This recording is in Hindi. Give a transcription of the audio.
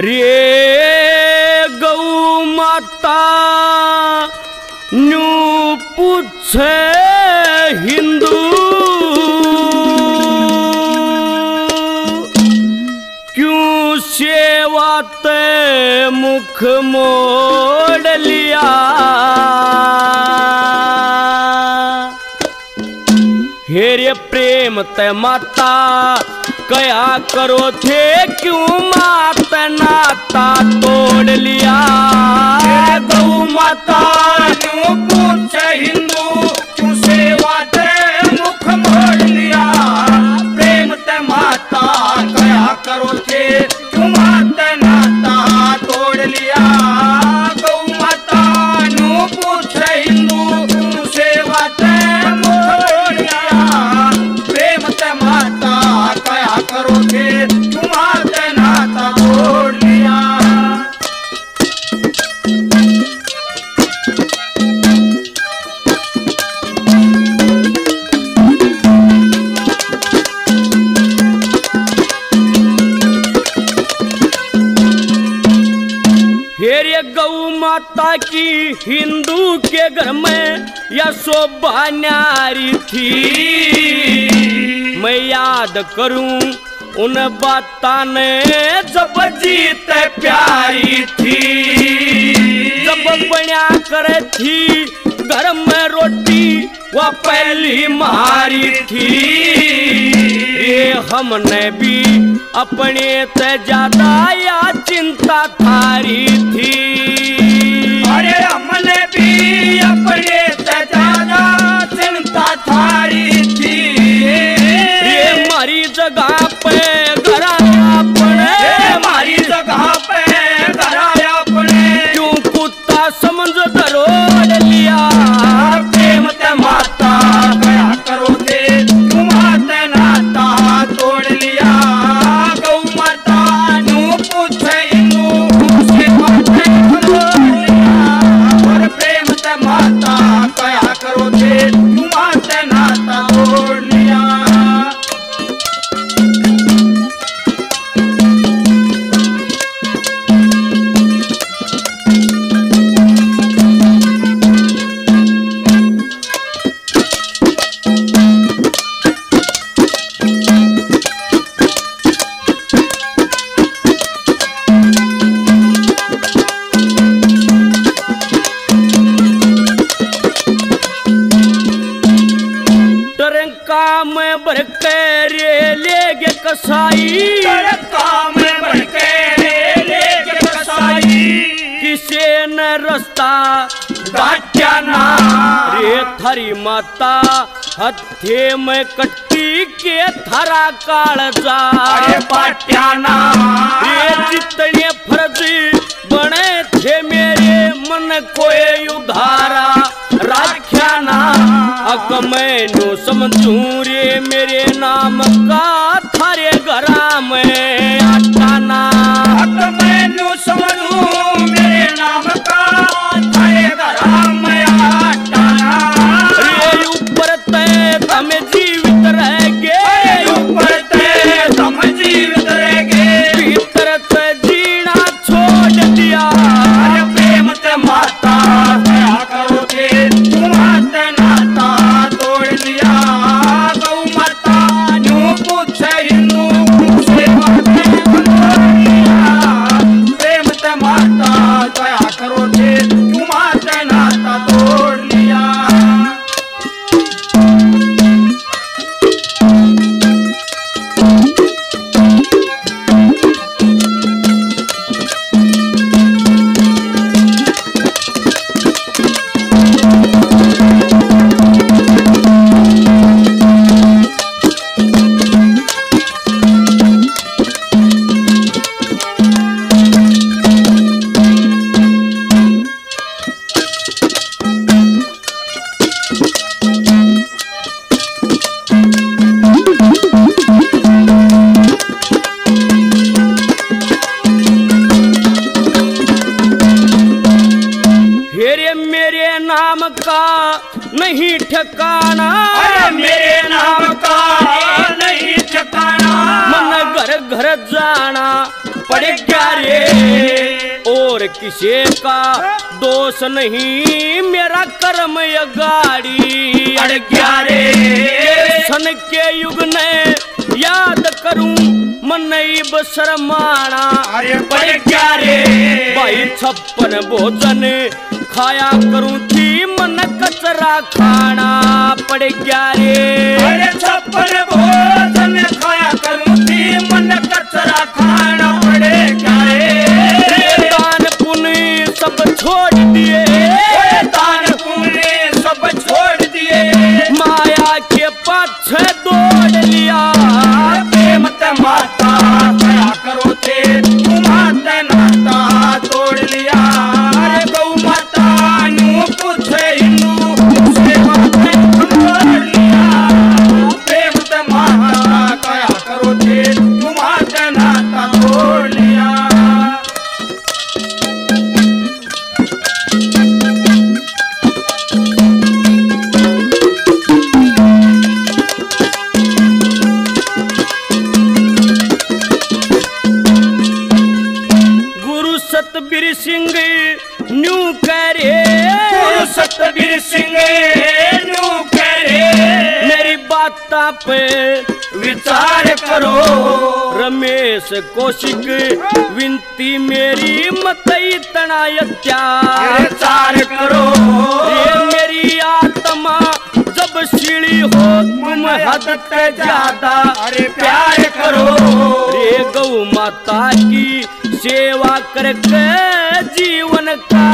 रे गौ माता न्यू पूछे हिंदू क्यों सेवा ते मुख मोड़ लिया। हेरे प्रेम ते माता कया करो थे क्यों मात नाता तोड़ लिया। गौ माता न्यू पूछे हिंदू क्यों सेवा ते मुख मोड़ लिया। प्रेम ते माता कया करो थे क्यों मात नाता तोड़ लिया। गौ माता न्यू पूछे हिंदू क्यों सेवा ते मुख मोड़ लिया। प्रेम ते माता कया करो थे क्यों मात नाता तोड़ लिया। हेरे गौ माता की हिंदू के घर में यह शोभा न्यारी थी। मैं याद करूं उन बाता ने जब जीत प्यारी थी। जब बना करे थी घर में रोटी वह पहली मारी थी। ये हमने भी अपने ते ज्यादा या चिंता थारी थी। अरे हमने भी अपने से ज्यादा चिंता थारी थी। ये मारी जगह पे घर अपने, हमारी जगह पे घर अपने क्यों कुत्ता समझ दरोड़ लिया। प्रेम ते माता कया करो थे क्यों मात नाता तोड़ लिया। गौ माता न्यू पूछे हिंदू सेवा ते तोड़ लिया। और प्रेम ते माता कया करो थे क्यों मात नाता तोड़ लिया। टरंका में भर के रे लेगे कसाई। काम बढ़ के ले कसाई किसे न रास्ता गाट्या ना। रे थारी माता हथे में कट्टी के थारा काल जा। अरे पाट्याना ये जितने फर्ज बने थे मेरे मन कोई उधारा राख्याना। अक मैनू समझू रे मेरे नाम का थारे घरा में आटाना। हक मैनू समझू मेरे नाम का थारे घरा में आटाना। रे ऊपर ते तम जीवित रहेगे, ऊपर ते तुम जीवित रहेगे। भीतर ते जीना छोड़ दिया। अरे प्रेम ते माता कया करो थे क्यों मात नाता तोड़ लिया। गौ माता न्यू पूछे हिंदू सेवा ते तोड़ लिया। प्रेम ते माता का नहीं ठिकाना, अरे मेरे नाम का नहीं ठिकाना, मन घर घर जाना पड़ गया रे, और किसी का दोष नहीं, मेरा कर्म ये गाड़ी अड़ गया रे। सन के युग ने याद करूं मन शर्माना, अरे पड़ गया रे। भाई 56 भोजन खाया करूं थी मन कचरा खाना पड़ गया रे। अरे 56 भोजन खाया करूं थी मन कचरा खाना पड़े क्या रे। दान पुण्य सब छोड़ दिए, दान पुण्य सब छोड़ दिए, माया के पाछे दौड़ लिया, प्रेम ते माता क्या करो थे, तुम्हारे नाता तोड़ लिया। अरे गौ माता न्यू पूछे हिंदू, सेवा ते छोड़ लिया, प्रेम ते माता क्या करो थे, तुम्हारे नाता तोड़ लिया। सतबीर सिंह न्यू करे, गुरु सतबीर सिंह न्यू करे, मेरी बात पे विचार करो। रमेश कौशिक विनती मेरी मत इतना विचार करो। ये मेरी आत्मा जब सीढ़ी हो तुम हद से ज्यादा अरे प्यार करो। रे गौ माता की सेवा करके जीवन का